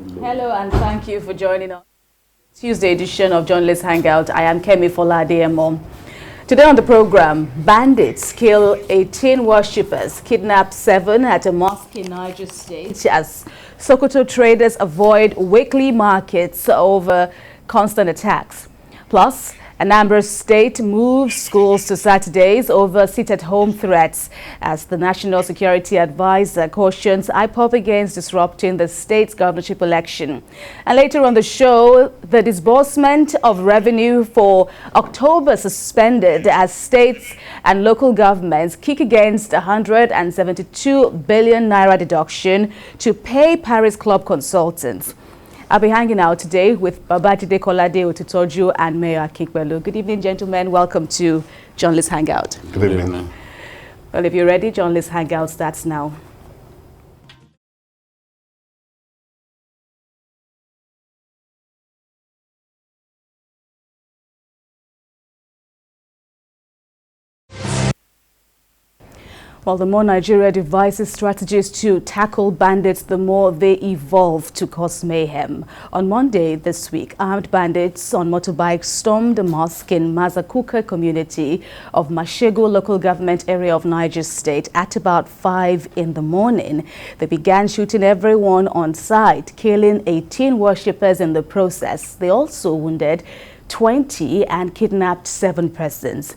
Hello and thank you for joining us. Tuesday edition of Journalist Hangout. I am Kemi Folade. Today on the program, bandits kill 18 worshippers, kidnap 7 at a mosque in Niger State as Sokoto traders avoid weekly markets over constant attacks. Plus, Anambra State moves schools to Saturdays over sit-at-home threats as the National Security Advisor cautions IPOB against disrupting the state's governorship election. And later on the show, the disbursement of revenue for October suspended as states and local governments kick against 172 billion naira deduction to pay Paris Club consultants. I'll be hanging out today with Babajide Kolade Otitoju and Mayor Akikbelu. Good evening, gentlemen. Welcome to Journalist Hangout. Good evening. Well, if you're ready, Journalist Hangout starts now. While the more Nigeria devises strategies to tackle bandits, the more they evolve to cause mayhem. On Monday this week, armed bandits on motorbikes stormed a mosque in Mazakuka community of Mashego local government area of Niger State at about 5 in the morning. They began shooting everyone on sight, killing 18 worshippers in the process. They also wounded 20 and kidnapped 7 persons.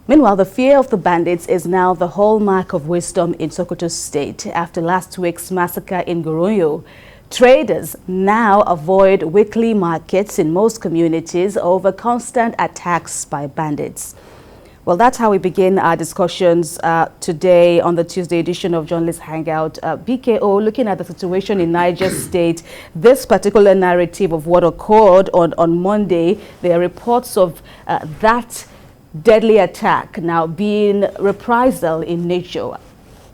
Meanwhile, the fear of the bandits is now the hallmark of wisdom in Sokoto State. After last week's massacre in Goronyo, traders now avoid weekly markets in most communities over constant attacks by bandits. Well, that's how we begin our discussions today on the Tuesday edition of Journalist Hangout. BKO, looking at the situation in Niger State, this particular narrative of what occurred on Monday, there are reports of that deadly attack now being reprisal in nature.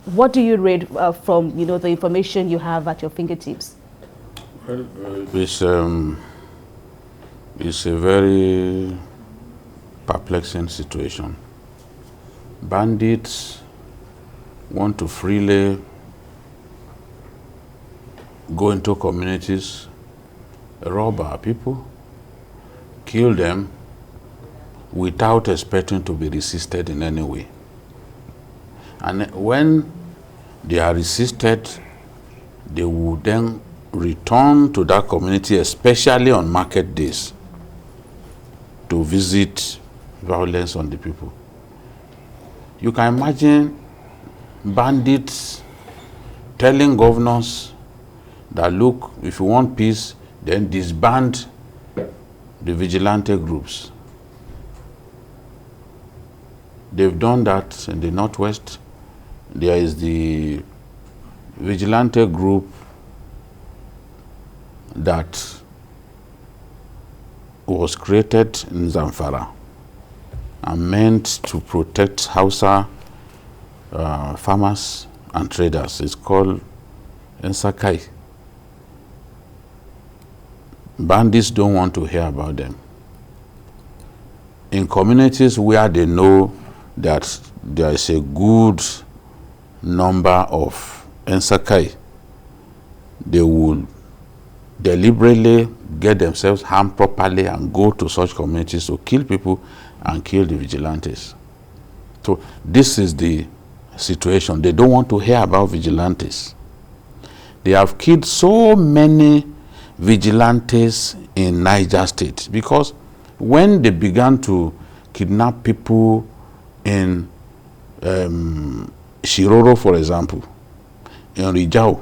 What do you read from the information you have at your fingertips? Well, it's a very perplexing situation. Bandits want to freely go into communities, rob our people, kill them, without expecting to be resisted in any way. And when they are resisted, they will then return to that community, especially on market days, to visit violence on the people. You can imagine bandits telling governors that, look, if you want peace, then disband the vigilante groups. They've done that in the Northwest. There is the vigilante group that was created in Zamfara and meant to protect Hausa farmers and traders. It's called NSA. Bandits don't want to hear about them. In communities where they know that there is a good number of NSA, they will deliberately get themselves armed properly and go to such communities to kill people and kill the vigilantes. So this is the situation. They don't want to hear about vigilantes. They have killed so many vigilantes in Niger State because when they began to kidnap people in Shiroro, for example, in Rijau,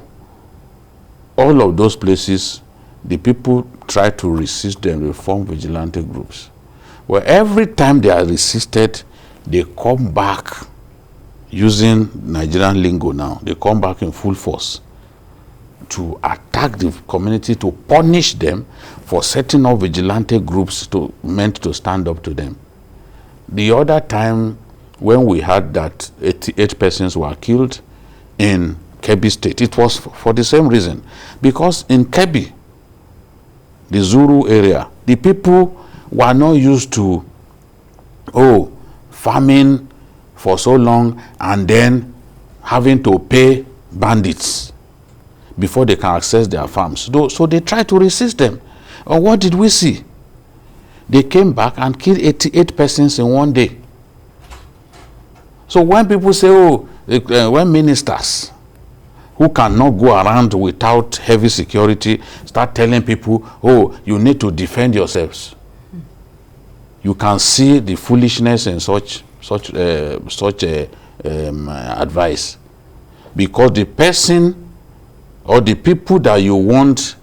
all of those places, the people try to resist them, they form vigilante groups. Well, every time they are resisted, they come back using Nigerian lingo now. They come back in full force to attack the community, to punish them for setting up vigilante groups meant to stand up to them. The other time when we had that 88 persons were killed in Kebbi State, it was for the same reason. Because in Kebbi, the Zuru area, the people were not used to farming for so long and then having to pay bandits. before they can access their farms. So they try to resist them. And what did we see? They came back and killed 88 persons in one day. So when people say, oh, when ministers who cannot go around without heavy security start telling people, oh, you need to defend yourselves, you can see the foolishness in such advice. Because the person or the people that you want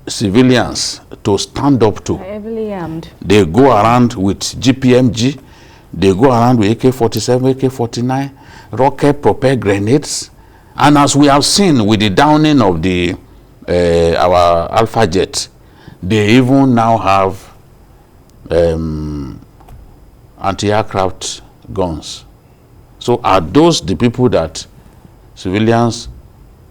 civilians to stand up to, heavily armed, they go around with GPMG, they go around with AK-47, AK-49, rocket propelled grenades, and as we have seen with the downing of the our Alpha jet, they even now have anti-aircraft guns. So are those the people that civilians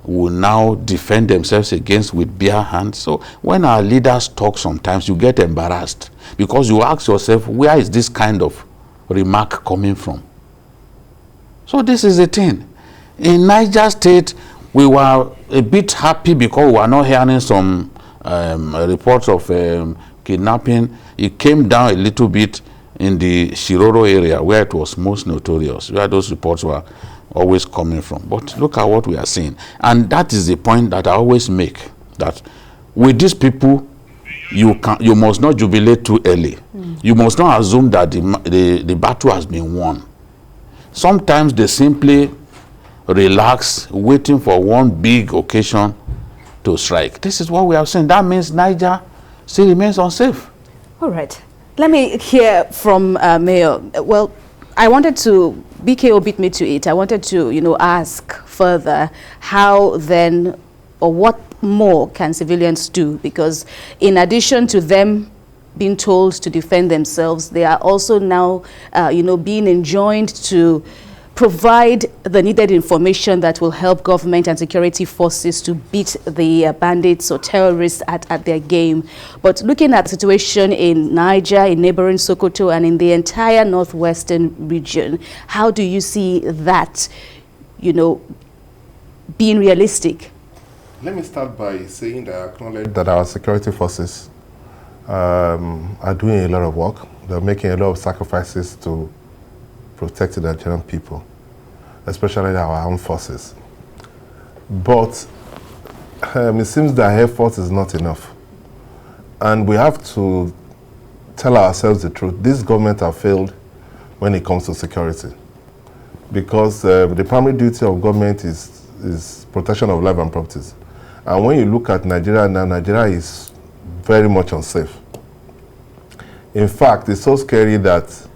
will now defend themselves against with bare hands? So when our leaders talk, sometimes you get embarrassed because you ask yourself, where is this kind of remark coming from? So this is the thing. In Niger State, we were a bit happy because we were not hearing some reports of kidnapping. It came down a little bit in the Shiroro area where it was most notorious, where those reports were always coming from. But look at what we are seeing. And that is the point that I always make, that with these people, you must not jubilate too early. You must not assume that the battle has been won. Sometimes they simply relax, waiting for one big occasion to strike. This is what we have seen. That means Niger still remains unsafe. All right. Let me hear from Mayor. Well, I wanted to, BKO beat me to it. I wanted to, ask further how then, or what more can civilians do? Because in addition to them being told to defend themselves, they are also now, being enjoined to provide the needed information that will help government and security forces to beat the bandits or terrorists at their game. But looking at the situation in Niger, in neighboring Sokoto, and in the entire northwestern region, how do you see that, being realistic? Let me start by saying that I acknowledge that our security forces are doing a lot of work. They're making a lot of sacrifices to protect the Nigerian people, especially our armed forces. But it seems that effort is not enough. And we have to tell ourselves the truth. This government has failed when it comes to security. Because the primary duty of government is protection of life and properties. And when you look at Nigeria now, Nigeria is very much unsafe. In fact, it's so scary that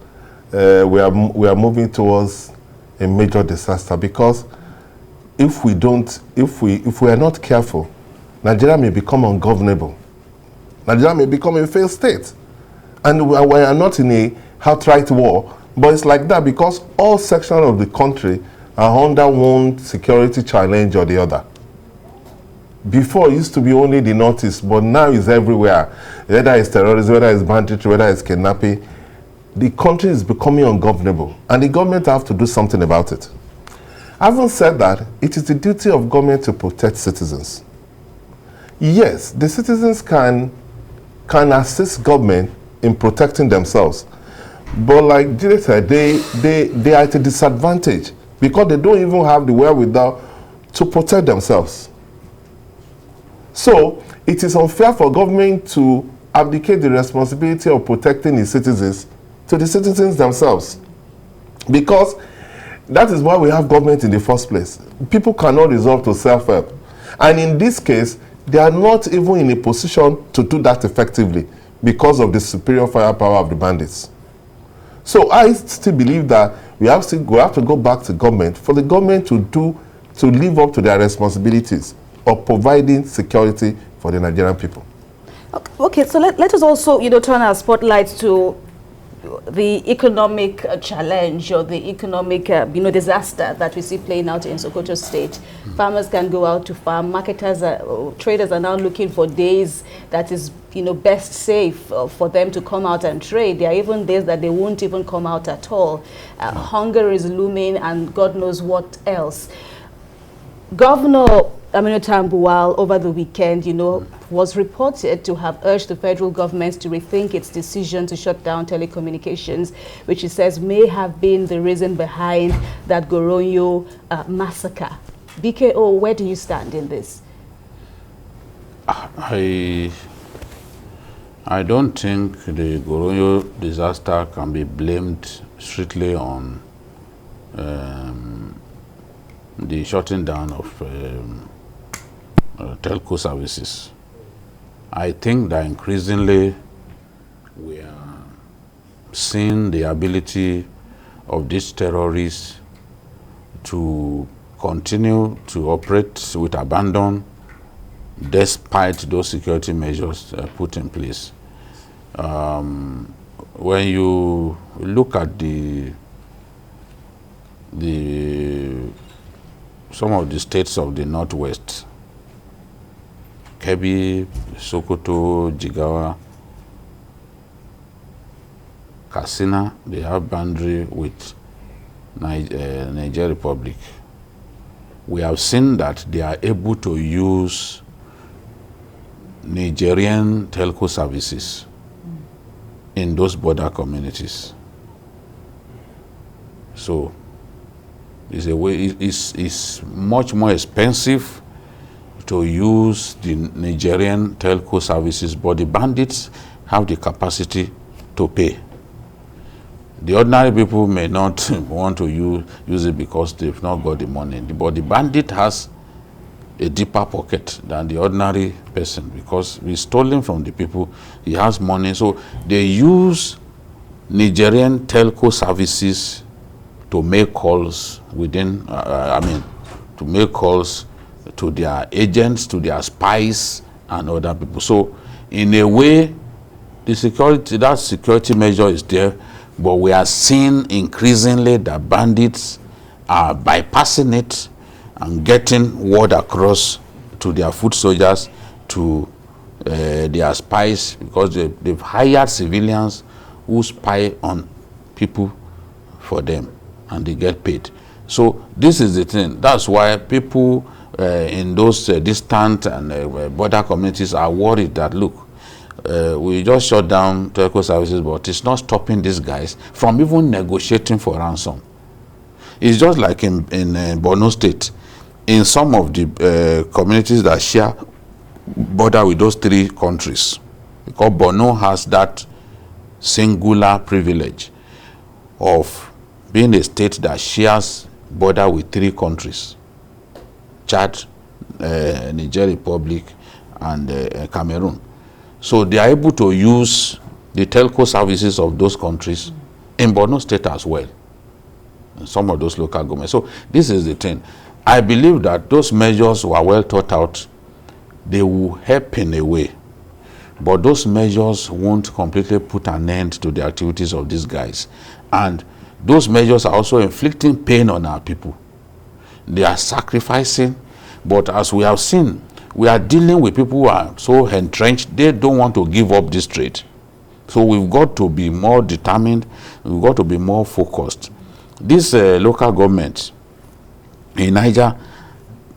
we are moving towards a major disaster, because if we are not careful, Nigeria may become ungovernable. Nigeria may become a failed state. And we are not in a outright war, but it's like that because all sections of the country are under one security challenge or the other. Before it used to be only the Northeast, but now it's everywhere. Whether it's terrorism, whether it's banditry, whether it's kidnapping, the country is becoming ungovernable, and the government have to do something about it. Having said that, it is the duty of government to protect citizens. Yes, the citizens can assist government in protecting themselves, but like Jide said, they are at a disadvantage because they don't even have the wherewithal to protect themselves. So it is unfair for government to abdicate the responsibility of protecting its citizens to the citizens themselves, because that is why we have government in the first place. People cannot resort to self-help, and in this case they are not even in a position to do that effectively because of the superior firepower of the bandits. So I still believe that we have to go back to government for the government to live up to their responsibilities of providing security for the Nigerian people. Okay, so let us also turn our spotlight to the economic challenge or the economic disaster that we see playing out in Sokoto State. Farmers can go out to farm. Traders are now looking for days that is best safe for them to come out and trade. There are even days that they won't even come out at all. Hunger is looming and God knows what else. Governor Aminu Tambuwal over the weekend, was reported to have urged the federal government to rethink its decision to shut down telecommunications, which he says may have been the reason behind that Goronyo massacre. BKO, where do you stand in this? I don't think the Goronyo disaster can be blamed strictly on the shutting down of telco services. I think that increasingly we are seeing the ability of these terrorists to continue to operate with abandon despite those security measures put in place. When you look at some of the states of the Northwest, Kebbi, Sokoto, Jigawa, Katsina, they have boundary with Niger Republic. We have seen that they are able to use Nigerian telco services in those border communities. So it's a way, it's much more expensive to use the Nigerian telco services, but the bandits have the capacity to pay. The ordinary people may not want to use it because they've not got the money, but the bandit has a deeper pocket than the ordinary person because he's stolen from the people, he has money, so they use Nigerian telco services to make calls within, to make calls to their agents, to their spies and other people. So in a way, that security measure is there, but we are seeing increasingly that bandits are bypassing it and getting word across to their foot soldiers, to their spies, because they've hired civilians who spy on people for them and they get paid. So this is the thing. That's why people in those distant and border communities are worried that, look, we just shut down telco services, but it's not stopping these guys from even negotiating for ransom. It's just like in Borno State, in some of the communities that share border with those three countries, because Borno has that singular privilege of being a state that shares border with three countries, Chad, Niger Republic, and Cameroon. So they are able to use the telco services of those countries in Borno State as well, in some of those local governments. So this is the thing. I believe that those measures were well thought out. They will help in a way, but those measures won't completely put an end to the activities of these guys. And those measures are also inflicting pain on our people. They are sacrificing, but as we have seen, we are dealing with people who are so entrenched, they don't want to give up this trade. So we've got to be more determined, we've got to be more focused. These local governments in Niger,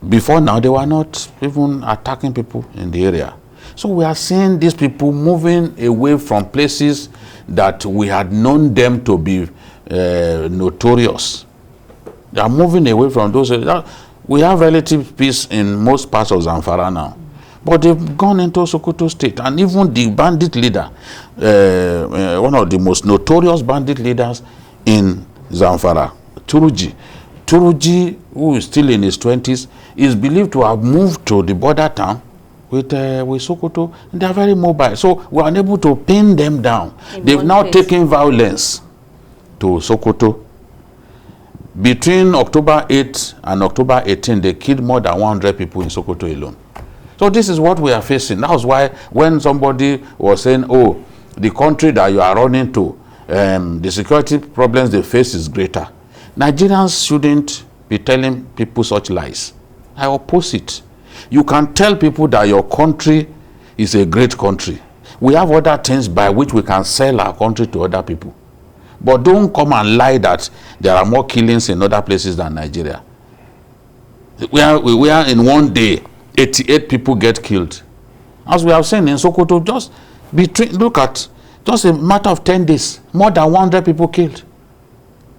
before now, they were not even attacking people in the area. So we are seeing these people moving away from places that we had known them to be notorious. They are moving away from those areas. We have relative peace in most parts of Zamfara now, but they've gone into Sokoto State, and even the bandit leader, one of the most notorious bandit leaders in Zamfara, Turuji, who is still in his 20s, is believed to have moved to the border town with Sokoto. They are very mobile, so we are unable to pin them down. They've now taken violence to Sokoto. Between October 8 and October 18, they killed more than 100 people in Sokoto alone. So this is what we are facing. That's why when somebody was saying, oh, the country that you are running to, the security problems they face is greater. Nigerians shouldn't be telling people such lies. I oppose it. You can tell people that your country is a great country. We have other things by which we can sell our country to other people. But don't come and lie that there are more killings in other places than Nigeria. where in one day 88 people get killed. As we have seen in Sokoto, just look at just a matter of 10 days, more than 100 people killed.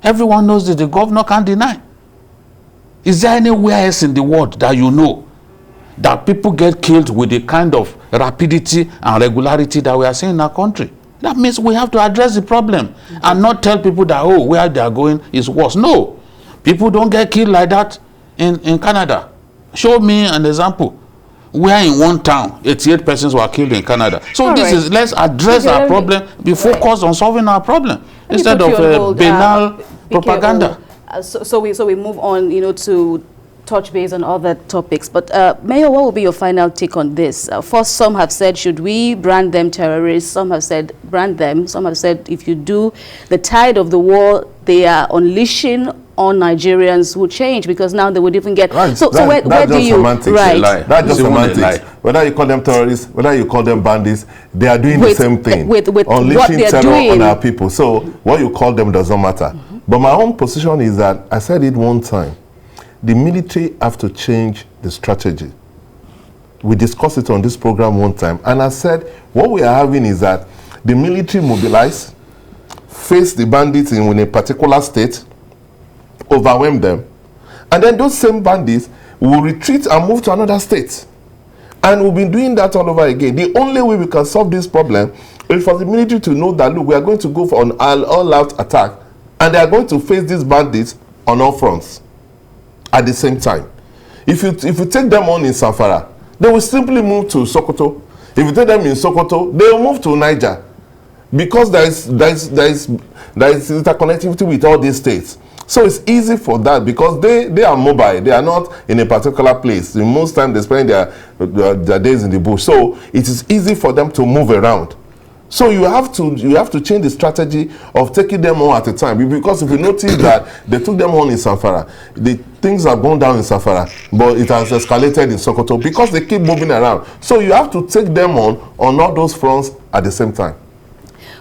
Everyone knows that the governor can't deny. Is there anywhere else in the world that you know that people get killed with the kind of rapidity and regularity that we are seeing in our country? That means we have to address the problem and not tell people that, oh, where they are going is worse. No, people don't get killed like that in Canada. Show me an example where in one town 88 persons were killed in Canada. So let's address our problem, be focused on solving our problem instead of banal propaganda. So we move on, to touch base on other topics. But Mayor, what will be your final take on this? First, some have said, should we brand them terrorists? Some have said, brand them. Some have said, if you do, the tide of the war they are unleashing on Nigerians will change, because now they would even get... Right. So where do you... Semantics. Right. That's just semantics. Whether you call them terrorists, whether you call them bandits, they are doing the same thing. With unleashing terror on our people. So what you call them doesn't matter. But my own position is that, I said it one time, the military have to change the strategy. We discussed it on this program one time, and I said what we are having is that the military mobilize, face the bandits in a particular state, overwhelm them, and then those same bandits will retreat and move to another state. And we've been doing that all over again. The only way we can solve this problem is for the military to know that, look, we are going to go for an all-out attack, and they are going to face these bandits on all fronts at the same time. If you take them on in Zamfara, they will simply move to Sokoto. If you take them in Sokoto, they will move to Niger, because there is interconnectivity with all these states. So it's easy for that, because they are mobile. They are not in a particular place. In most time they spend their days in the bush. So it is easy for them to move around. So you have to change the strategy of taking them on at a time, because if you notice that they took them on in Zamfara, the things have gone down in Zamfara, but it has escalated in Sokoto because they keep moving around. So you have to take them on all those fronts at the same time.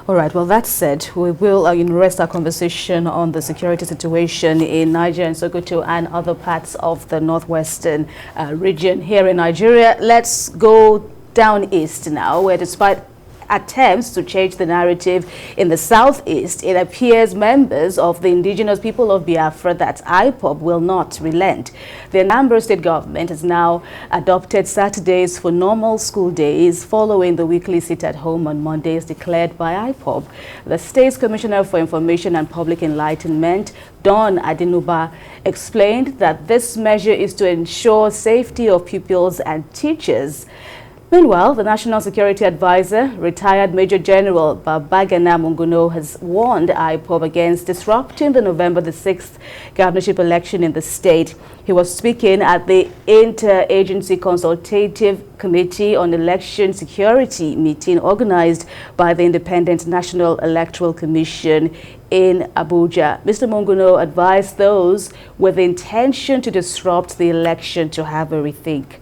All right, well, that said, we will rest our conversation on the security situation in Niger and Sokoto and other parts of the northwestern region here in Nigeria. Let's go down east now, where despite attempts to change the narrative in the southeast, it appears members of the indigenous people of Biafra, that's IPOB, will not relent. The Anambra state government has now adopted Saturdays for normal school days following the weekly sit-at-home on Mondays declared by IPOB. The state's Commissioner for Information and Public Enlightenment, Don Adinuba, explained that this measure is to ensure safety of pupils and teachers. Meanwhile, the National Security Advisor, retired Major General Babagana Monguno, has warned IPOB against disrupting the November the 6th governorship election in the state. He was speaking at the Inter-Agency Consultative Committee on Election Security meeting organized by the Independent National Electoral Commission in Abuja. Mr. Monguno advised those with the intention to disrupt the election to have a rethink.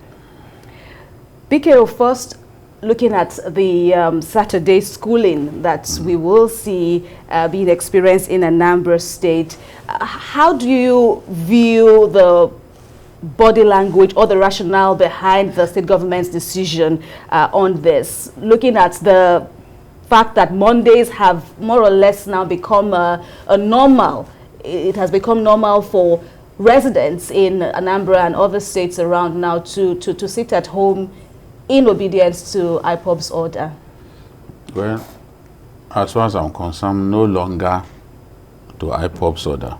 BKO, first looking at the Saturday schooling that we will see being experienced in Anambra State, how do you view the body language or the rationale behind the state government's decision on this? Looking at the fact that Mondays have more or less now become a normal, it has become normal for residents in Anambra and other states around now to sit at home in obedience to IPOB's order? Well, as far as I'm concerned, no longer to IPOB's order.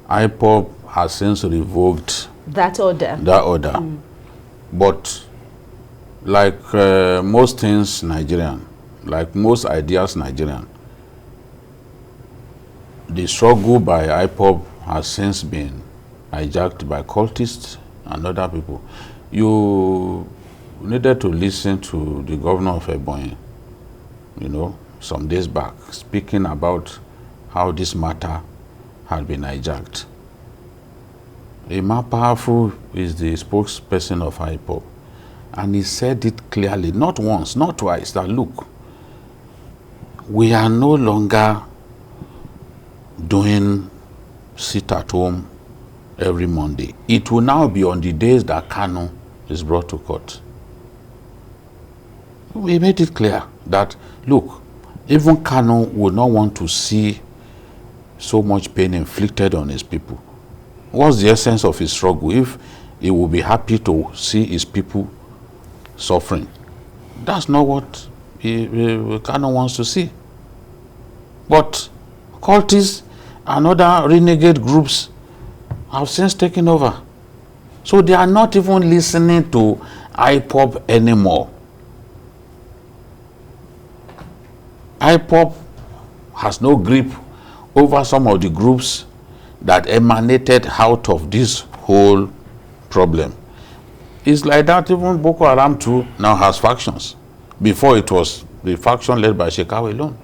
IPOB has since revoked that order. But like most things Nigerian, like most ideas Nigerian, the struggle by IPOB has since been hijacked by cultists and other people. You needed to listen to the governor of Ebonyi, some days back, speaking about how this matter had been hijacked. Emma Powerful is the spokesperson of IPOB, and he said it clearly, not once, not twice, that look, we are no longer doing sit at home every Monday. It will now be on the days that Kanu is brought to court. We made it clear that, look, even Kanu would not want to see so much pain inflicted on his people. What's the essence of his struggle if he will be happy to see his people suffering? That's not what Kanu wants to see. But cultists and other renegade groups have since taken over. So they are not even listening to IPOB anymore. IPOB has no grip over some of the groups that emanated out of this whole problem. It's like that even Boko Haram too now has factions. Before it was the faction led by Shekau alone.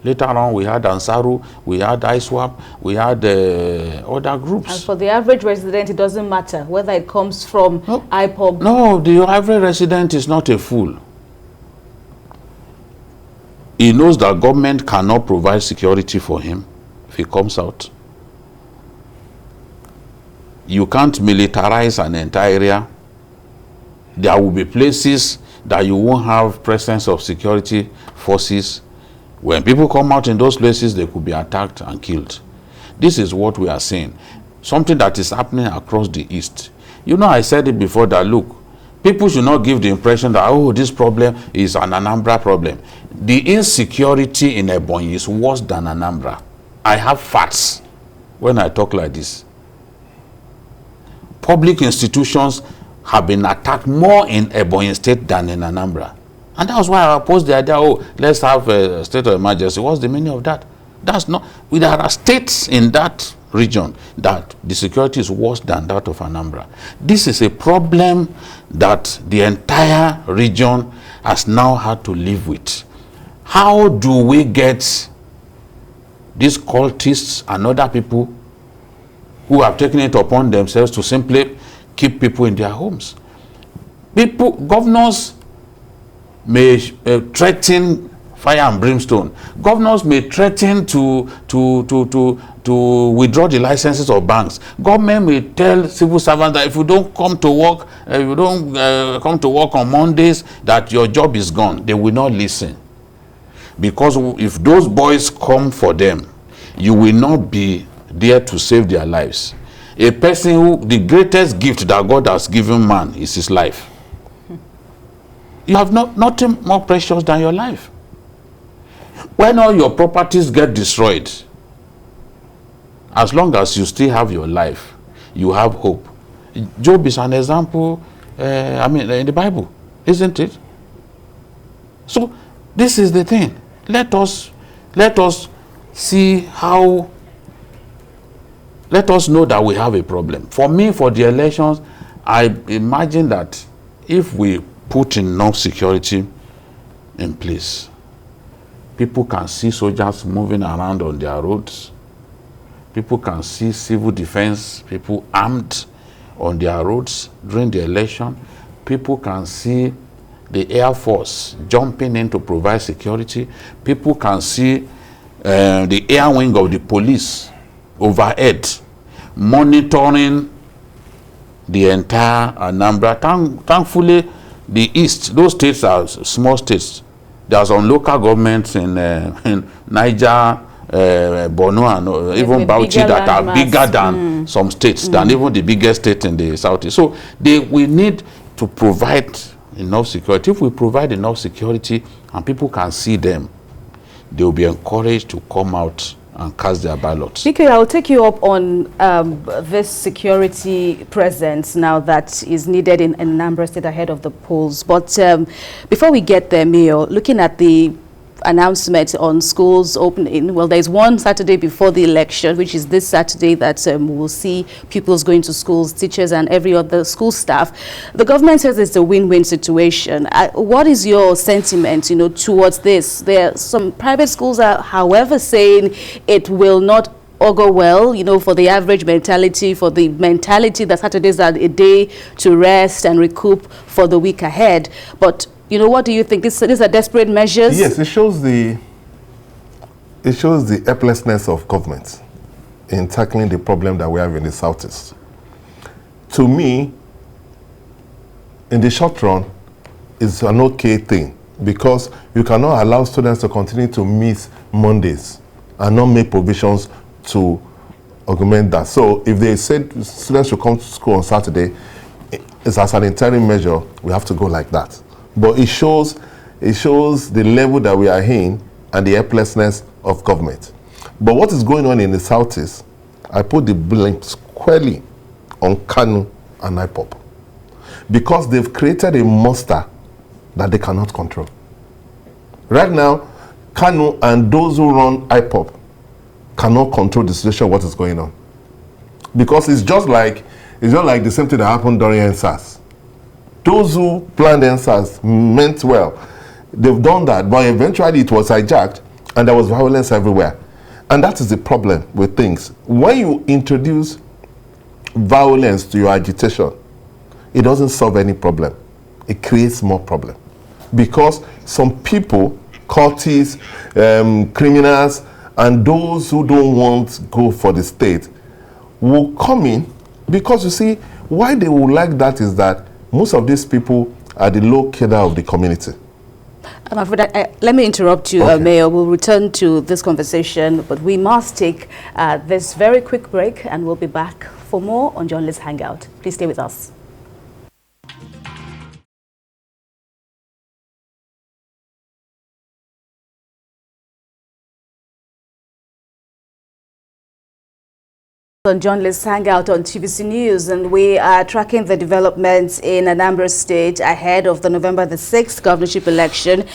Later on we had Ansaru, we had ISWAP, we had other groups. And for the average resident, it doesn't matter whether it comes from IPOB. No, the average resident is not a fool. He knows that government cannot provide security for him if he comes out. You can't militarize an entire area. There will be places that you won't have presence of security forces. When people come out in those places, they could be attacked and killed. This is what we are seeing. Something that is happening across the East. You know, I said it before that, look, people should not give the impression that, oh, this problem is an Anambra problem. The insecurity in Ebonyi is worse than Anambra. I have facts when I talk like this. Public institutions have been attacked more in Ebonyi State than in Anambra. And that's why I opposed the idea, oh, let's have a state of emergency. What's the meaning of that? That's not, there are states in that region that the security is worse than that of Anambra. This is a problem that the entire region has now had to live with. How do we get these cultists and other people who have taken it upon themselves to simply keep people in their homes? Governors may threaten fire and brimstone. Governors may threaten to withdraw the licenses of banks. Government may tell civil servants that if you don't come to work, come to work on Mondays, that your job is gone. They will not listen. Because if those boys come for them, you will not be there to save their lives. A person who, the greatest gift that God has given man is his life. You have nothing more precious than your life. When all your properties get destroyed, as long as you still have your life, you have hope. Job is an example, in the Bible, isn't it? So this is the thing. Let us see how, let us know that we have a problem. For me, for the elections, I imagine that if we put enough security in place, people can see soldiers moving around on their roads. People can see civil defense, people armed on their roads during the election. People can see the Air Force jumping in to provide security. People can see the air wing of the police overhead monitoring the entire Anambra. Thankfully, the East, those states are small states. There are some local governments in Niger, Borno, and even Bauchi that are bigger than some states, than even the biggest state in the southeast. So we need to provide enough security. If we provide enough security and people can see them, they will be encouraged to come out and cast their ballots. Nico, I'll take you up on this security presence now that is needed in Anambra State ahead of the polls. But before we get there, Mayor, looking at the announcement on schools opening, well, there's one Saturday before the election, which is this Saturday, that we'll see pupils going to schools, teachers and every other school staff. The government says it's a win-win situation. What is your sentiment, towards this? There are some private schools are, however, saying it will not augur well, for the average mentality, for the mentality that Saturdays are a day to rest and recoup for the week ahead. But what do you think? These are desperate measures? Yes, it shows the helplessness of government in tackling the problem that we have in the Southeast. to me, in the short run, is an okay thing, because you cannot allow students to continue to miss Mondays and not make provisions to augment that. So if they said students should come to school on Saturday, it's as an interim measure, we have to go like that. But it shows the level that we are in and the helplessness of government. But what is going on in the Southeast, I put the blame squarely on KANU and IPOB, because they've created a monster that they cannot control. Right now, KANU and those who run IPOB cannot control the situation, what is going on. Because it's just like the same thing that happened during NSAS. Those who planned NSAS meant well. They've done that, but eventually it was hijacked and there was violence everywhere. And that is the problem with things. When you introduce violence to your agitation, it doesn't solve any problem. It creates more problem. Because some people, cultists, criminals, and those who don't want to go for the state will come in, because you see, why they will like that is that most of these people are the low cadre of the community. I'm afraid let me interrupt you, Okay. Mayor. We'll return to this conversation, but we must take this very quick break, and we'll be back for more on Journalist Hangout. Please stay with us. On Journalist Hangout on TVC News, and we are tracking the developments in Anambra State ahead of the November the 6th governorship election.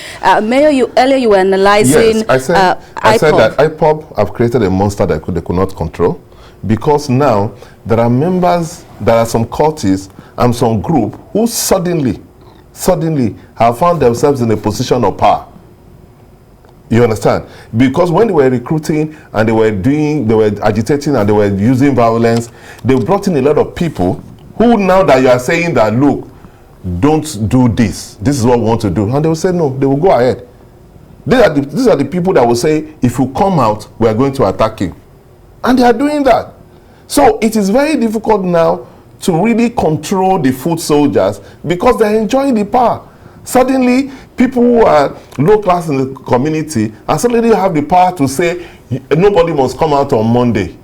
Mayor, earlier you were analyzing. Yes, I said that IPOB have created a monster that they could not control, because now there are members, there are some cultists and some group who suddenly have found themselves in a position of power. You understand? Because when they were recruiting and they were agitating and they were using violence, they brought in a lot of people who, now that you are saying that, look, don't do this, this is what we want to do, and they will say no, they will go ahead. These are the people that will say, if you come out, we are going to attack you. And they are doing that. So it is very difficult now to really control the foot soldiers, because they are enjoying the power. Suddenly, people who are low class in the community and suddenly have the power to say nobody must come out on Monday,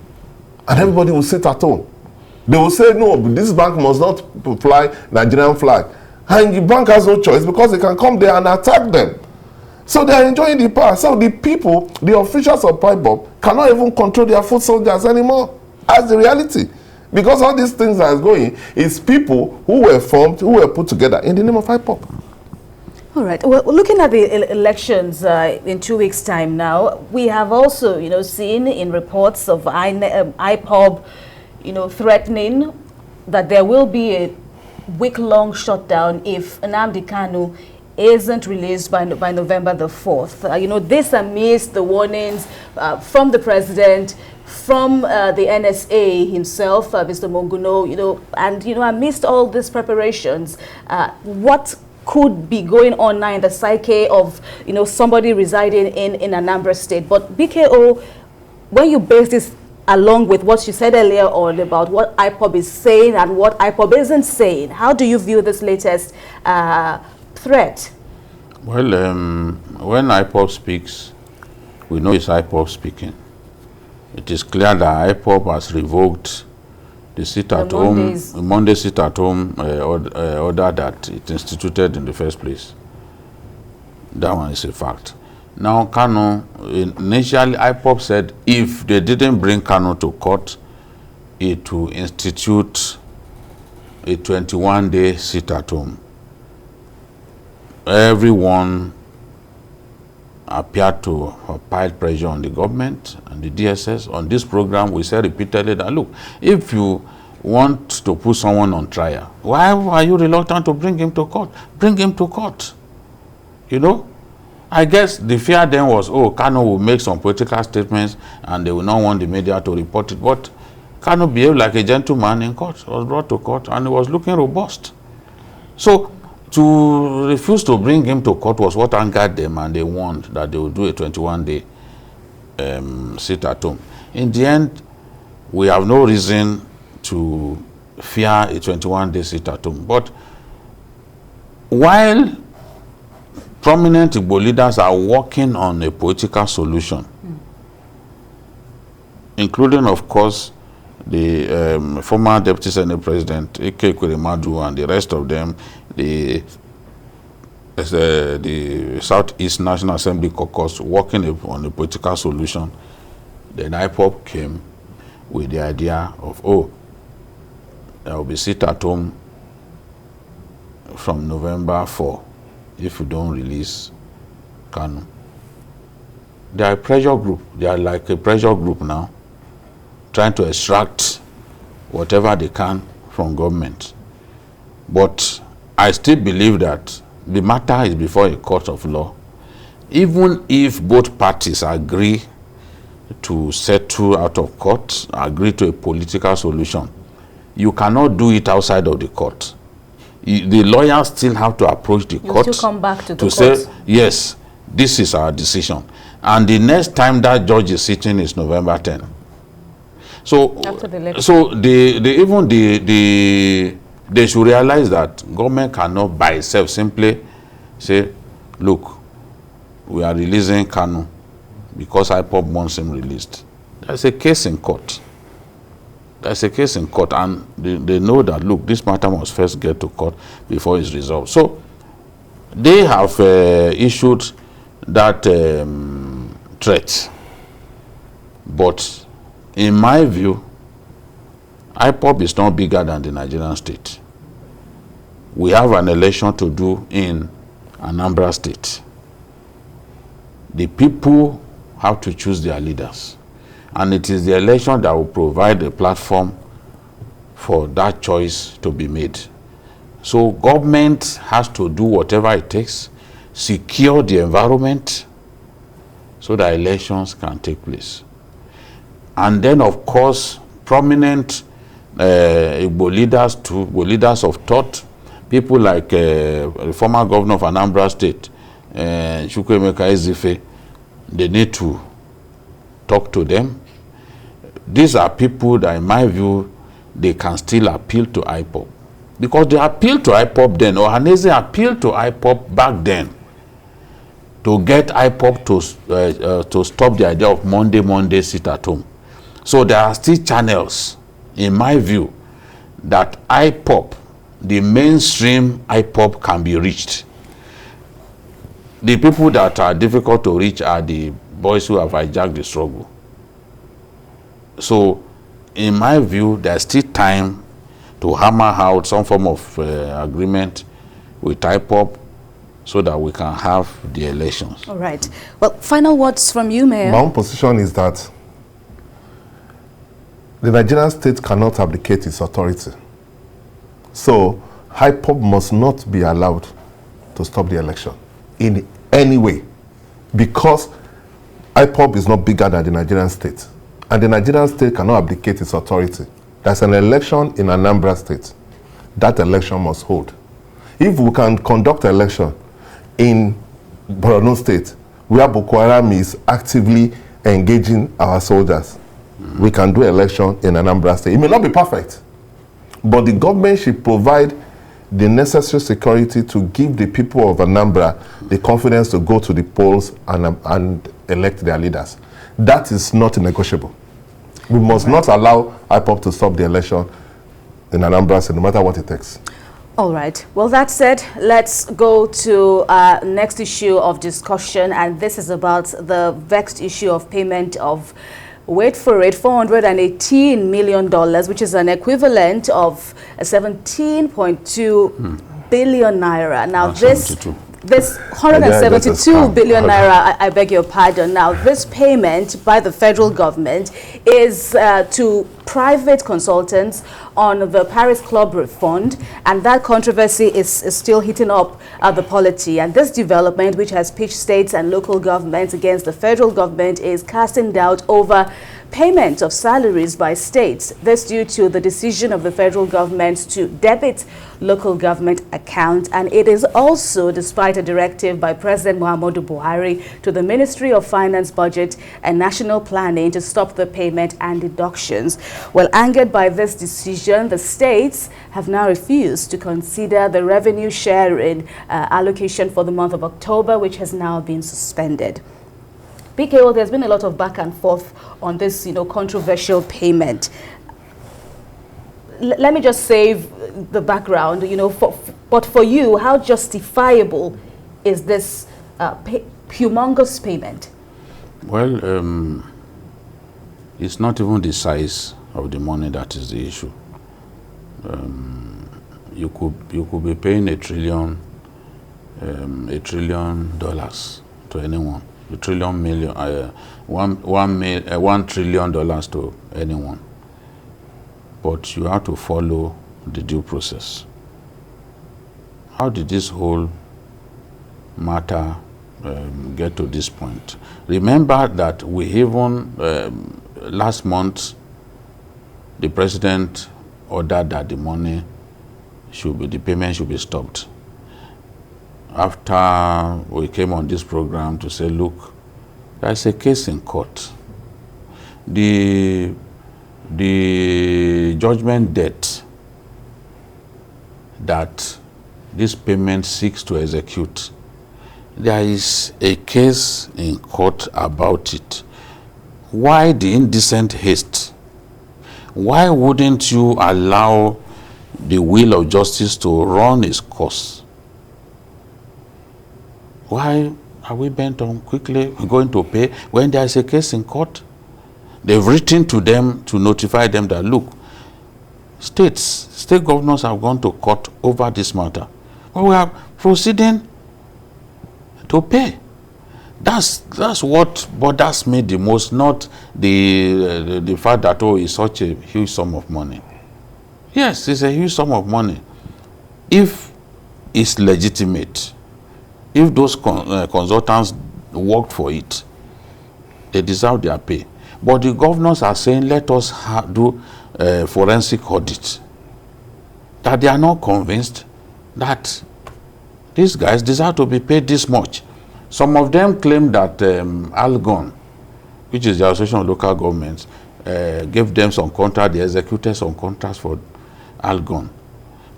and everybody will sit at home. They will say no, this bank must not fly Nigerian flag, and the bank has no choice because they can come there and attack them. So they are enjoying the power. So the people, the officials of IPOB, cannot even control their foot soldiers anymore. That's the reality. Because all these things that are going is people who were formed, who were put together in the name of IPOB. All right. Well, looking at the elections in 2 weeks' time now, we have also, seen in reports of IPOB, threatening that there will be a week-long shutdown if Nnamdi Kanu isn't released by November the 4th. This amidst the warnings from the president, from the NSA himself, Mr Monguno, and amidst all these preparations, what could be going on now in the psyche of somebody residing in Anambra State? But BKO, when you base this along with what you said earlier on about what IPOB is saying and what IPOB isn't saying, how do you view this latest threat? Well, when IPOB speaks, we know it's IPOB speaking. It is clear that IPOB has revoked the Monday sit-at-home order that it instituted in the first place. That one is a fact. Now, Kanu, initially IPOB said if they didn't bring Kanu to court, it will institute a 21-day sit-at-home. Everyone appeared to pile pressure on the government and the DSS. On this program, we said repeatedly that, look, if you want to put someone on trial, why are you reluctant to bring him to court? Bring him to court. I guess the fear then was, Kanu will make some political statements and they will not want the media to report it. But Kanu behaved like a gentleman in court, was brought to court, and he was looking robust. So to refuse to bring him to court was what angered them, and they warned that they would do a 21-day sit at home. In the end, we have no reason to fear a 21-day sit at home. But while prominent Igbo leaders are working on a political solution, including, of course, the former Deputy Senate President, Ike Ekweremadu, and the rest of them, the Southeast National Assembly caucus working on a political solution, then IPOB came with the idea of, oh, there will be sit at home from November 4 if you don't release Kanu. They are a pressure group. They are like a pressure group now, trying to extract whatever they can from government. But I still believe that the matter is before a court of law. Even if both parties agree to settle out of court, agree to a political solution, you cannot do it outside of the court. The lawyers still have to approach the court to come back to the court. Say, yes, this is our decision. And the next time that judge is sitting is November 10. So, after the election. So they should realize that government cannot by itself simply say, look, we are releasing Kanu because IPOB wants him released. There's a case in court. There's a case in court, and they know that, look, this matter must first get to court before it's resolved. So they have issued that threat. But in my view, IPOB is not bigger than the Nigerian state. We have an election to do in Anambra State. The people have to choose their leaders. And it is the election that will provide a platform for that choice to be made. So government has to do whatever it takes, secure the environment so that elections can take place. And then, of course, prominent Igbo leaders, Igbo leaders of thought, people like the former governor of Anambra State, Chukwuemeka Ezefe, they need to talk to them. These are people that, in my view, they can still appeal to IPOB. Because they appealed to IPOB then, or Haneze appealed to IPOB back then to get IPOB to stop the idea of Monday sit at home. So there are still channels, in my view, that IPOB, the mainstream IPOB, can be reached. The people that are difficult to reach are the boys who have hijacked the struggle. So, in my view, there's still time to hammer out some form of agreement with IPOB so that we can have the elections. All right. Well, final words from you, Mayor. My own position is that the Nigerian state cannot abdicate its authority. So, IPOB must not be allowed to stop the election in any way, because IPOB is not bigger than the Nigerian state. And the Nigerian state cannot abdicate its authority. There's an election in Anambra State. That election must hold. If we can conduct an election in Borno State, where Boko Haram is actively engaging our soldiers, we can do election in Anambra State. It may not be perfect, but the government should provide the necessary security to give the people of Anambra the confidence to go to the polls and elect their leaders. That is not negotiable. We must not allow IPOB to stop the election in Anambra State, no matter what it takes. All right. Well, that said, let's go to our next issue of discussion, and this is about the vexed issue of payment of, wait for it, $418 million, which is an equivalent of 17.2 billion naira. Now, this 172 billion naira, I beg your pardon. Now, this payment by the federal government is to private consultants on the Paris Club refund, and that controversy is still heating up the polity. And this development, which has pitched states and local governments against the federal government, is casting doubt over payment of salaries by states. This due to the decision of the federal government to debit local government accounts, and it is also despite a directive by President Muhammadu Buhari to the Ministry of Finance, Budget and National Planning to stop the payment and deductions. Well, angered by this decision, region, the states have now refused to consider the revenue sharing allocation for the month of October, which has now been suspended. PKO, there's been a lot of back and forth on this, controversial payment. Let me just save the background, but for you, how justifiable is this humongous payment? Well, it's not even the size of the money that is the issue. You could be paying $1 trillion to anyone, $1 trillion to anyone, but you have to follow the due process. How did this whole matter get to this point? Remember that we even last month the president ordered that the payment should be stopped. After we came on this program to say, look, there's a case in court. The judgment debt that this payment seeks to execute, there is a case in court about it. Why the indecent haste? Why wouldn't you allow the wheel of justice to run its course? Why are we bent on quickly going to pay when there is a case in court? They've written to them to notify them that, look, state governors have gone to court over this matter. But we are proceeding to pay. That's what bothers me the most, not the fact that, oh, it's such a huge sum of money. Yes, it's a huge sum of money. If it's legitimate, if those consultants worked for it, they deserve their pay. But the governors are saying, let us do a forensic audit. That they are not convinced that these guys deserve to be paid this much. Some of them claim that Algon, which is the Association of Local Governments, gave them some contract, they executed some contracts for Algon.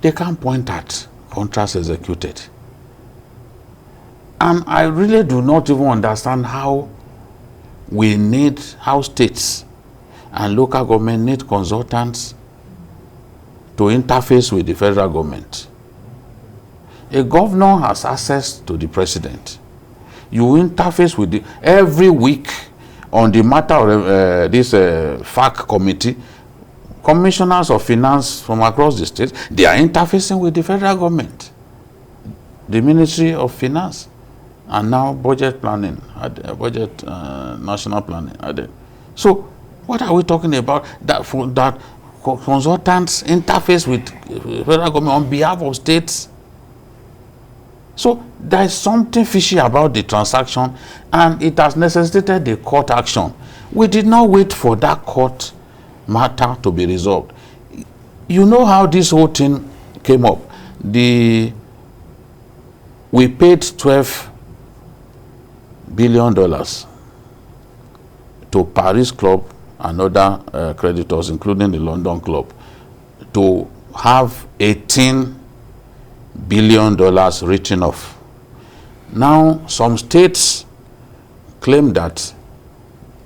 They can't point at contracts executed. And I really do not even understand how states and local government need consultants to interface with the federal government. A governor has access to the president. You interface with every week on the matter of this FAC committee. Commissioners of finance from across the state, they are interfacing with the federal government, the Ministry of Finance, and now budget planning, national planning. So what are we talking about? That consultants interface with federal government on behalf of states. So there is something fishy about the transaction, and it has necessitated the court action. We did not wait for that court matter to be resolved. You know how this whole thing came up. We paid $12 billion to Paris Club and other creditors, including the London Club, to have $18 billion written off. Now, some states claim that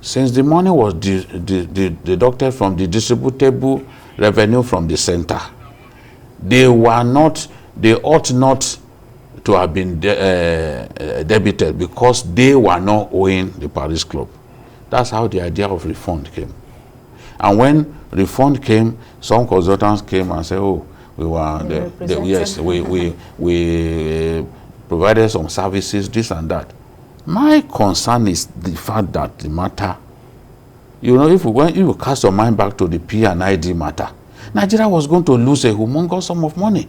since the money was deducted from the distributable revenue from the center, they ought not to have been debited because they were not owing the Paris Club. That's how the idea of refund came. And when refund came, some consultants came and said, oh, we provided some services, this and that. My concern is the fact that the matter, if you cast your mind back to the P&ID matter, Nigeria was going to lose a humongous sum of money.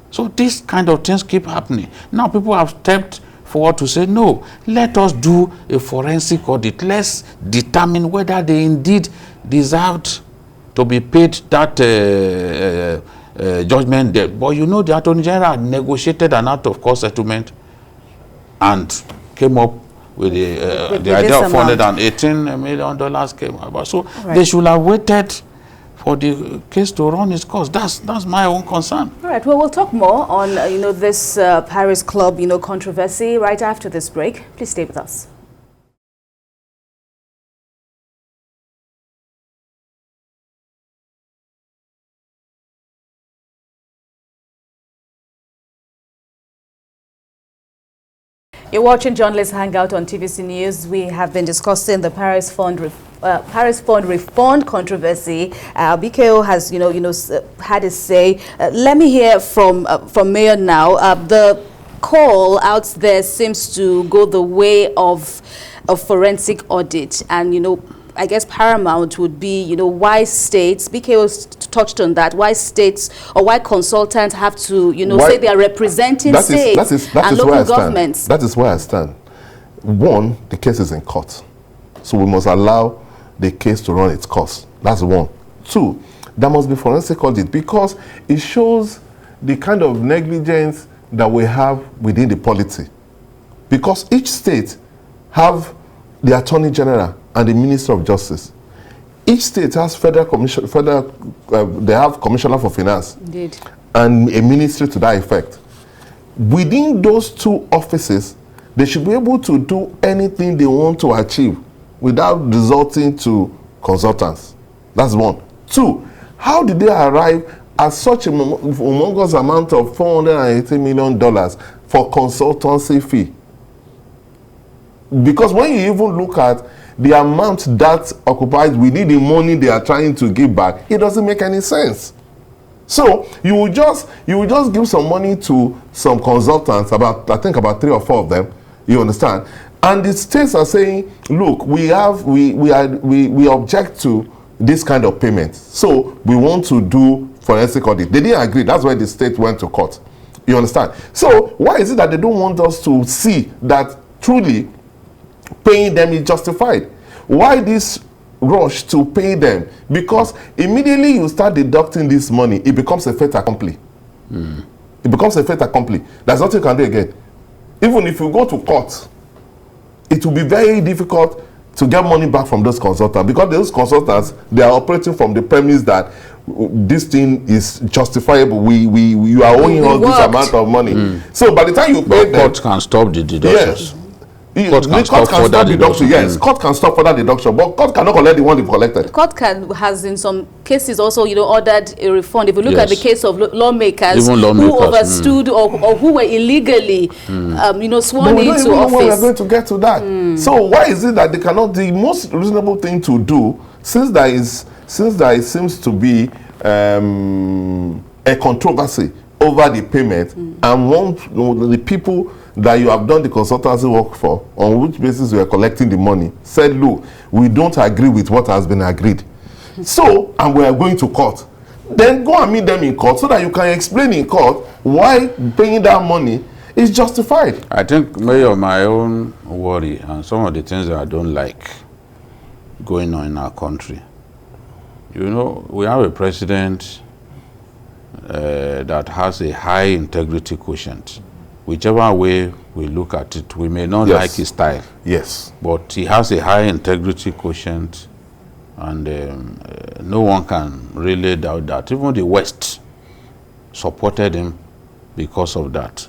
So these kind of things keep happening. Now people have stepped forward to say, no, let us do a forensic audit. Let's determine whether they indeed deserved to be paid that judgment debt. But the Attorney General negotiated an out-of-court settlement and came up with the idea of $418 million came about. So they should have waited for the case to run its course. That's my own concern. All right. Well, we'll talk more on this Paris Club controversy right after this break. Please stay with us. You're watching Journalist Hangout on TVC News. We have been discussing the Paris Fund refund controversy. BKO has, had a say. Let me hear from Mayor now. The call out there seems to go the way of a forensic audit, and I guess paramount would be, why states, BKO touched on that, why states or why consultants have to, say they are representing states and local governments. That is where I stand. One, the case is in court. So we must allow the case to run its course. That's one. Two, there must be forensic audit because it shows the kind of negligence that we have within the polity. Because each state have the Attorney General and the Minister of Justice. Each state has they have Commissioner for Finance. Indeed. And a ministry to that effect. Within those two offices, they should be able to do anything they want to achieve without resorting to consultants. That's one. Two, how did they arrive at such a humongous amount of $480 million for consultancy fee? Because when you even look at the amount that occupies within the money they are trying to give back, it doesn't make any sense. So you will just give some money to some consultants, I think about 3 or 4 of them, you understand? And the states are saying, look, we object to this kind of payment. So we want to do forensic audit. They didn't agree. That's why the state went to court. You understand? So why is it that they don't want us to see that truly paying them is justified? Why this rush to pay them? Because immediately you start deducting this money, it becomes a fait accompli. It becomes a fait accompli. There's nothing you can do again. Even if you go to court, it will be very difficult to get money back from those consultants, because those consultants, they are operating from the premise that this thing is justifiable. You are owing us this amount of money. So by the time you pay them, court can stop the deductions. Yes. Court can stop deduction. Yes, court can stop further deduction, but court cannot collect the one they've collected. The court has in some cases also, ordered a refund. If you look at the case of lawmakers who overstood or who were illegally, sworn into office. We are going to get to that. So why is it that they cannot? The most reasonable thing to do, since there seems to be a controversy over the payment, and the people that you have done the consultancy work for, on which basis we are collecting the money, said, look, we don't agree with what has been agreed. So, and we are going to court. Then go and meet them in court so that you can explain in court why paying that money is justified. I think, Mayor, my own worry and some of the things that I don't like going on in our country. We have a president that has a high integrity quotient. Whichever way we look at it, we may not like his style. Yes. But he has a high integrity quotient, and no one can really doubt that. Even the West supported him because of that.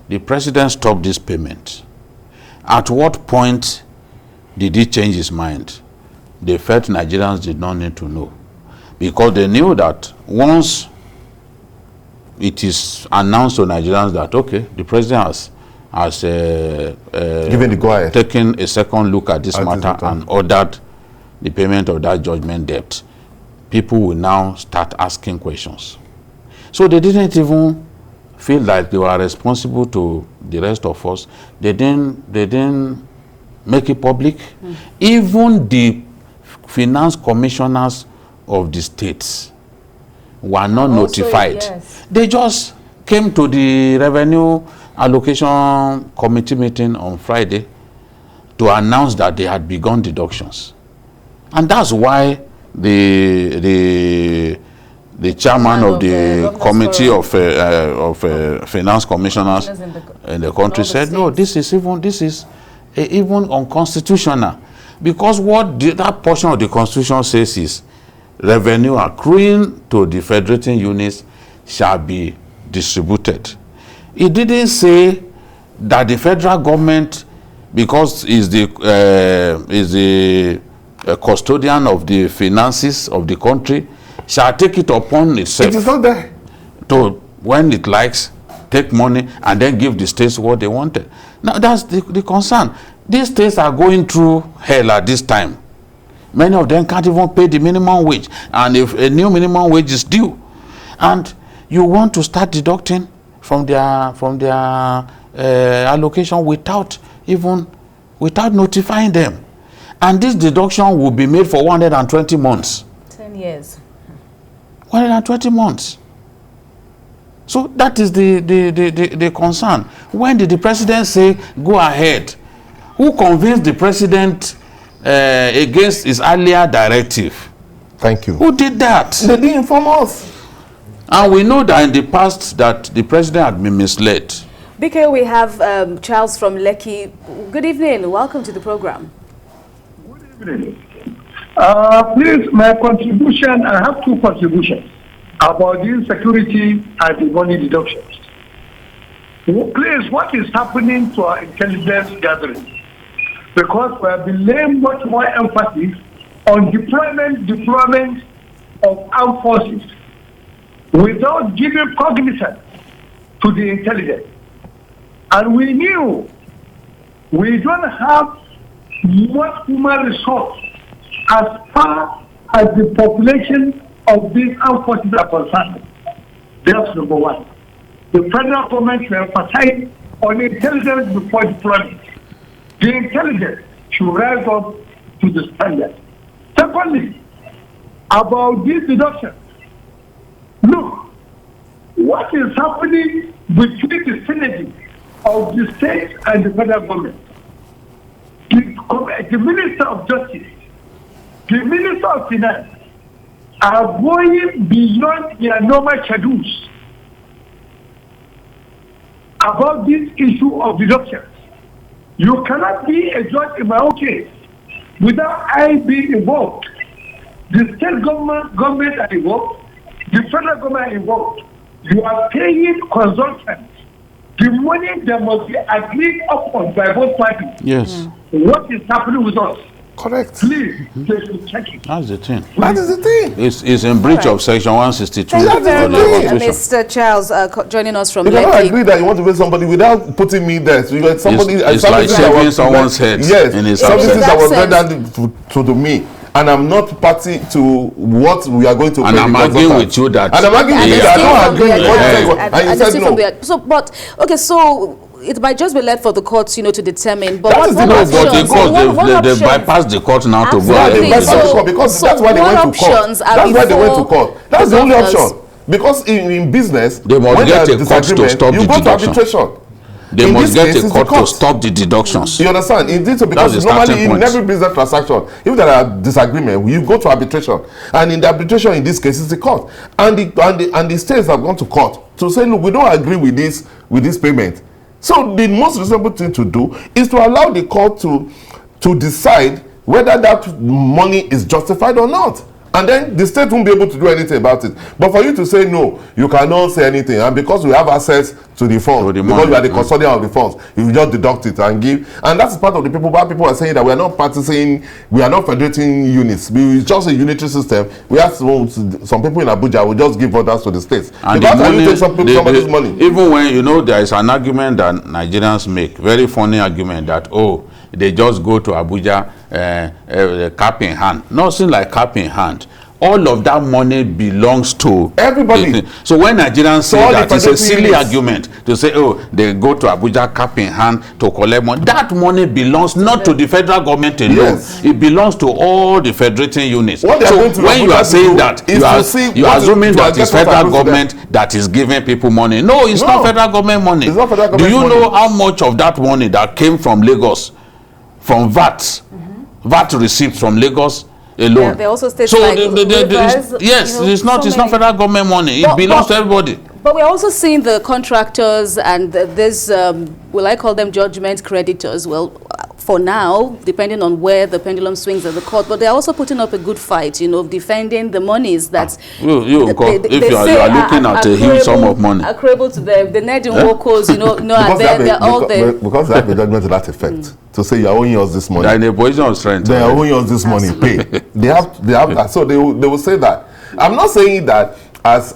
The president stopped this payment. At what point did he change his mind? They felt Nigerians did not need to know, because they knew that once it is announced to Nigerians that, okay, the president has given the go-ahead, taken a second look at this matter and ordered the payment of that judgment debt, people will now start asking questions. So they didn't even feel like they were responsible to the rest of us. They didn't make it public. Even the finance commissioners of the states were not notified. Yes. They just came to the revenue allocation committee meeting on Friday to announce that they had begun deductions. And that's why the chairman of the committee of finance commissioners in the country said, no, this is even unconstitutional, because what that portion of the constitution says is revenue accruing to the federating units shall be distributed. It didn't say that the federal government, because is the custodian of the finances of the country, shall take it upon itself. It is not there. To, when it likes, take money and then give the states what they wanted. Now that's the concern. These states are going through hell at this time. Many of them can't even pay the minimum wage, and if a new minimum wage is due, and you want to start deducting from their allocation without notifying them, and this deduction will be made for 120 months. 10 years. 120 months. So that is the concern. When did the president say go ahead? Who convinced the president against his earlier directive? Thank you. Who did that? They didn't inform us. And we know that in the past that the president had been misled. BK, we have Charles from Lekki. Good evening. Welcome to the program. Good evening. Please, my contribution, I have two contributions about the insecurity and the money deductions. Please, what is happening to our intelligence gathering? Because we have been laying much more emphasis on deployment of armed forces without giving cognizance to the intelligence. And we knew we don't have much human resource as far as the population of these armed forces are concerned. That's number one. The federal government should emphasize on intelligence before deployment. The intelligence should rise up to the standard. Secondly, about these deductions. Look, what is happening between the synergy of the state and the federal government? The Minister of Justice, the Minister of Finance are going beyond their normal schedules about this issue of deductions. You cannot be a judge in my own case without I being involved. The state government are involved, the federal government are involved. You are paying consultants. The money that must be agreed upon by both parties. Yes. What is happening with us? Correct. Please, they should check it. That's the thing. That is the thing. It's in breach of Section 162. Thank you very of the much, Constitution. Mr. Charles, joining us from You cannot Lekki. agree that you want to pay somebody without putting me there. So you got somebody. It's like shaving someone's head Yes. in his Something absence. that was rendered to me, and I'm not party to what we are going to. And pay I'm the arguing consultant. with you that. And I'm arguing with you that I don't agree with what you say. And you said no. So, but okay, so it might just be left for the courts, you know, to determine. But That what is the options? no, But the court, they bypass the court now to go Yeah, ahead they with bypass the the court. court because So that's why they what went to court. options are That's why they went to before court. That's the the only governors? option. Because in business, They must when get there is a court to disagreement, stop you the go to deduction. arbitration. They In must this get case, a it's the court to court. stop the deductions. You understand? Indeed, so because That's the normally starting in point. every business transaction, if there are disagreement, you go to arbitration, and in the arbitration, in this case, it's the court, and the states have gone to court to say, look, we don't agree with this payment. So the most reasonable thing to do is to allow the court to decide whether that money is justified or not. And then the state won't be able to do anything about it. But for you to say no, you cannot say anything. And because we have access to the funds, because we are the custodian of the funds, you just deduct it and give. And that's part of the people. Why people are saying that we are not practicing, we are not federating units. It's just a unitary system. We have some people in Abuja will just give orders to the states. And because the money, you take somebody's money. Even when, you know, there is an argument that Nigerians make, very funny argument that, oh, they just go to Abuja cap in hand. Nothing like cap in hand. All of that money belongs to everybody. So when Nigerians say that, it's a silly units. argument to say, oh, they go to Abuja cap in hand to collect money. That money belongs not to the federal government alone. Yes. It belongs to all the federating units. What they are So going to when you Abuja are to saying do that, is you are assuming that it's federal to government that is giving people money. No, it's No. not federal government money. It's not federal government Do you money. know how much of that money that came from Lagos, from VAT, VAT receipts from Lagos alone? Yeah, they also state so like yes, it's not federal government money. It belongs to everybody. But we're also seeing the contractors and this, will I call them judgment creditors? Well, for now, depending on where the pendulum swings at the court, but they're also putting up a good fight, you know, defending the monies that if you are looking at a huge sum of money, accruable to them, the net workers, you know, they're all there. Because they have a judgment to that effect. To say you're owing us this money. They're in a position of strength. They are owing us this money, pay. They have that. So they will say that. I'm not saying that as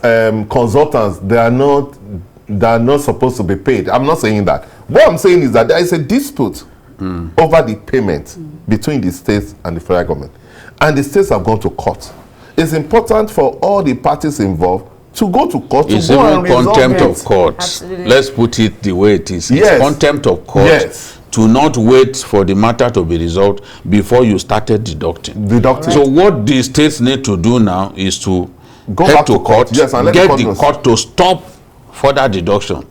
consultants, they are not supposed to be paid. I'm not saying that. What I'm saying is that there is a dispute over the payment between the states and the federal government. And the states have gone to court. It's important for all the parties involved to go to court. It's to go even and resolve contempt it. of court. Absolutely. Let's put it the way it is. Yes. It's contempt of court. Yes. To not wait for the matter to be resolved before you started deducting. Deducting. So what the states need to do now is to Go head back to court, yes, and let get the the court to stop further deduction.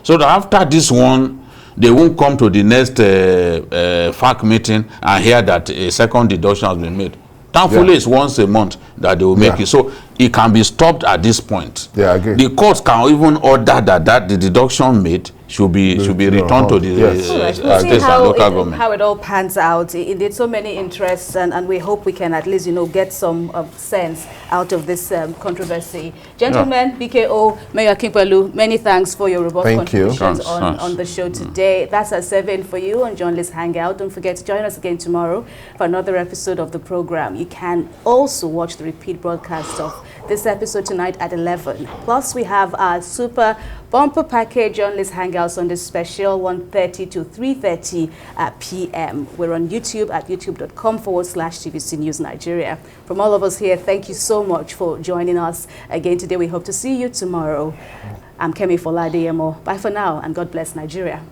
So that after this one, they won't come to the next FAC meeting and hear that a second deduction has been made. Thankfully, it's once a month that they will make it. So it can be stopped at this point. Yeah, I agree. The courts can even order that the deduction made should be returned to the states and local government. How it all pans out. Indeed, so many interests, and we hope we can at least, you know, get some sense out of this controversy. Gentlemen, BKO, Mayor Kimperlu, many thanks for your robust contributions on the show today. That's a 7 for you on Journalist Hangout. Don't forget to join us again tomorrow for another episode of the program. You can also watch the repeat broadcast of this episode tonight at 11. Plus, we have our super bumper package Journalist Hangouts on this special 1:30 to 3:30 p.m. We're on YouTube at youtube.com/TVC News Nigeria. From all of us here, thank you so much for joining us again today. We hope to see you tomorrow. I'm Kemi Foladeyemo. Bye for now, and God bless Nigeria.